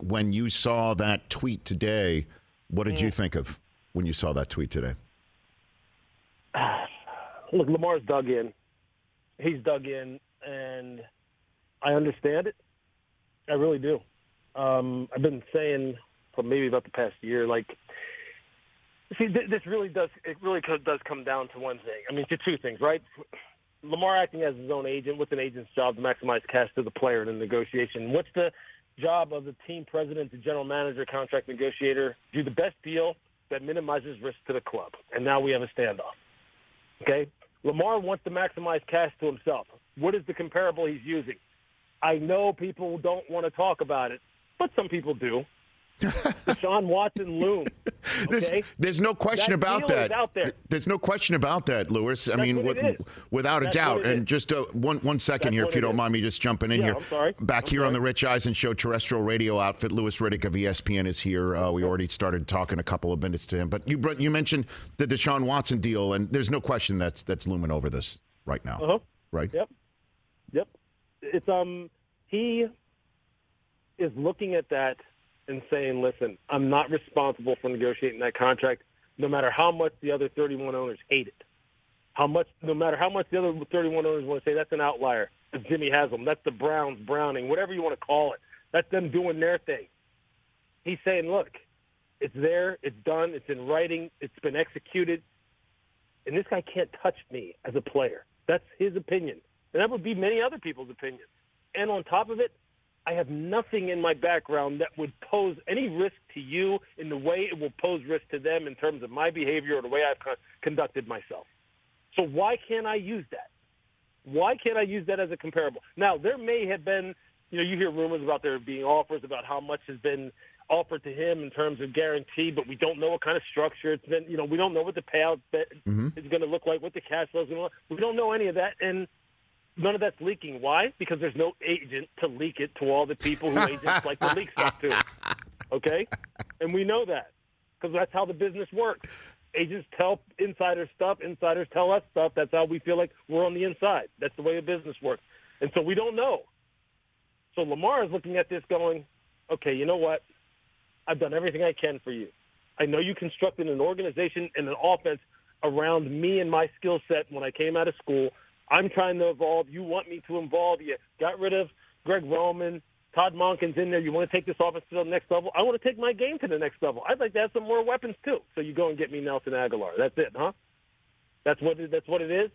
when you saw that tweet today, what did you think of when you saw that tweet today? Look, Lamar's dug in. He's dug in, and I understand it. I really do. I've been saying for maybe about the past year, this really does come down to one thing. I mean, to two things, right? Lamar acting as his own agent with an agent's job to maximize cash to the player in a negotiation. What's the job of the team president, the general manager, contract negotiator? Do the best deal that minimizes risk to the club. And now we have a standoff. Okay? Lamar wants to maximize cash to himself. What is the comparable he's using? I know people don't want to talk about it, but some people do. Deshaun Watson looms. Okay? There's no question about that. Out there. There's no question about that, Lewis. I mean, without a doubt. And just one second here, if you don't mind me just jumping in here. I'm sorry. Back here on the Rich Eisen Show terrestrial radio outfit, Louis Riddick of ESPN is here. We already started talking a couple of minutes to him. But you mentioned the Deshaun Watson deal, and there's no question that's looming over this right now. Uh-huh. Right? Yep. It's he is looking at that and saying, listen, I'm not responsible for negotiating that contract, no matter how much the other 31 owners hate it. No matter how much the other 31 owners want to say that's an outlier. That's Jimmy Haslam. That's the Browns, Browning, whatever you want to call it. That's them doing their thing. He's saying, look, it's there, it's done, it's in writing, it's been executed, and this guy can't touch me as a player. That's his opinion. And that would be many other people's opinions. And on top of it, I have nothing in my background that would pose any risk to you in the way it will pose risk to them in terms of my behavior or the way I've conducted myself. So why can't I use that? Why can't I use that as a comparable? Now, there may have been, you hear rumors about there being offers about how much has been offered to him in terms of guarantee, but we don't know what kind of structure it's been. We don't know what the payout is going to look like, what the cash flow is going to look like. We don't know any of that, and none of that's leaking. Why? Because there's no agent to leak it to all the people who agents like to leak stuff to. Okay? And we know that because that's how the business works. Agents tell insiders stuff. Insiders tell us stuff. That's how we feel like we're on the inside. That's the way the business works. And so we don't know. So Lamar is looking at this going, okay, you know what? I've done everything I can for you. I know you constructed an organization and an offense around me and my skill set when I came out of school. I'm trying to evolve. You want me to involve. You got rid of Greg Roman. Todd Monken's in there. You want to take this offense to the next level? I want to take my game to the next level. I'd like to have some more weapons, too. So you go and get me Nelson Aguilar. That's it, huh? That's what it is?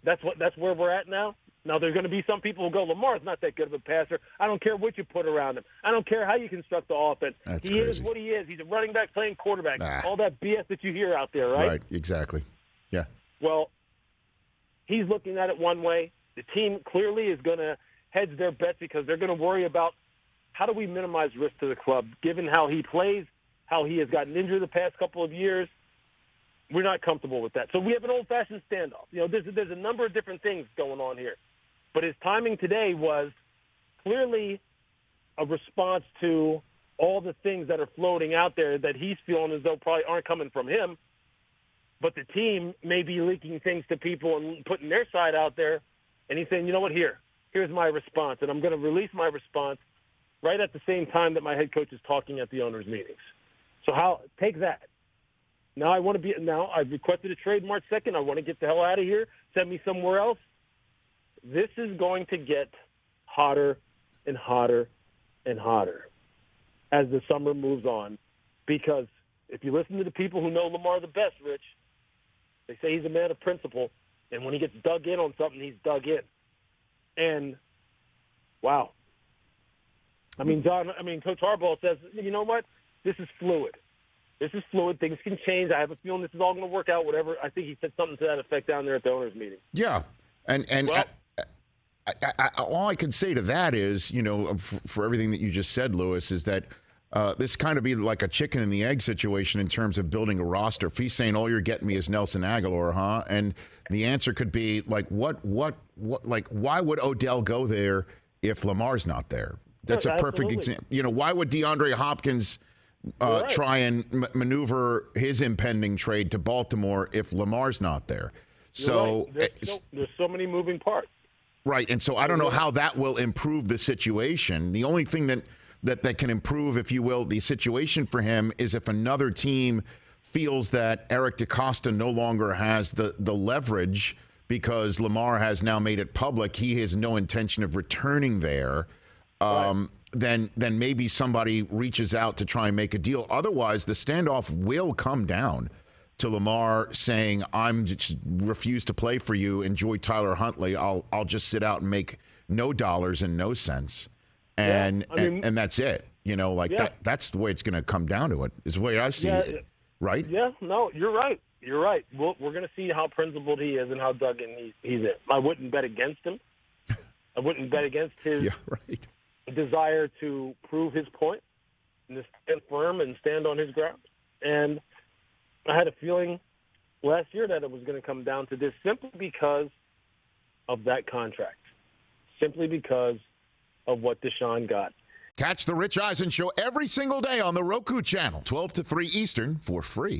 That's where we're at now? Now, there's going to be some people who go, Lamar's not that good of a passer. I don't care what you put around him. I don't care how you construct the offense. That's he crazy. Is what he is. He's a running back playing quarterback. All that BS that you hear out there, right? Right, exactly. Yeah. Well, he's looking at it one way. The team clearly is going to hedge their bets because they're going to worry about how do we minimize risk to the club, given how he plays, how he has gotten injured the past couple of years. We're not comfortable with that. So we have an old-fashioned standoff. There's a number of different things going on here. But his timing today was clearly a response to all the things that are floating out there that he's feeling as though probably aren't coming from him. But the team may be leaking things to people and putting their side out there. And he's saying, you know what, here's my response. And I'm going to release my response right at the same time that my head coach is talking at the owners' meetings. So take that. Now I've requested a trade March 2nd. I want to get the hell out of here. Send me somewhere else. This is going to get hotter and hotter and hotter as the summer moves on. Because if you listen to the people who know Lamar the best, Rich, they say he's a man of principle. And when he gets dug in on something, he's dug in. And, wow. Coach Harbaugh says, you know what? This is fluid. Things can change. I have a feeling this is all going to work out, whatever. I think he said something to that effect down there at the owners' meeting. Yeah. All I can say to that is, for everything that you just said, Lewis, is that this kind of be like a chicken and the egg situation in terms of building a roster. If he's saying all you're getting me is Nelson Aguilar, huh? And the answer could be like, why would Odell go there if Lamar's not there? That's a perfect example. Why would DeAndre Hopkins try and maneuver his impending trade to Baltimore if Lamar's not there? So there's so many moving parts. Right, and so I don't know how that will improve the situation. The only thing that that can improve, if you will, the situation for him is if another team feels that Eric DeCosta no longer has the leverage because Lamar has now made it public. He has no intention of returning there. Then maybe somebody reaches out to try and make a deal. Otherwise, the standoff will come down to Lamar saying, "I'm just refuse to play for you. Enjoy Tyler Huntley. I'll just sit out and make no dollars and no cents." And that's it. That's the way it's going to come down to it. Is the way I see it. Right? Yeah, no, you're right. You're right. We're going to see how principled he is and how dug in he's in. I wouldn't bet against him. I wouldn't bet against his desire to prove his point and to stand firm and stand on his ground. And I had a feeling last year that it was going to come down to this simply because of that contract, simply because of what Deshaun got. Catch the Rich Eisen Show every single day on the Roku channel, 12 to 3 Eastern, for free.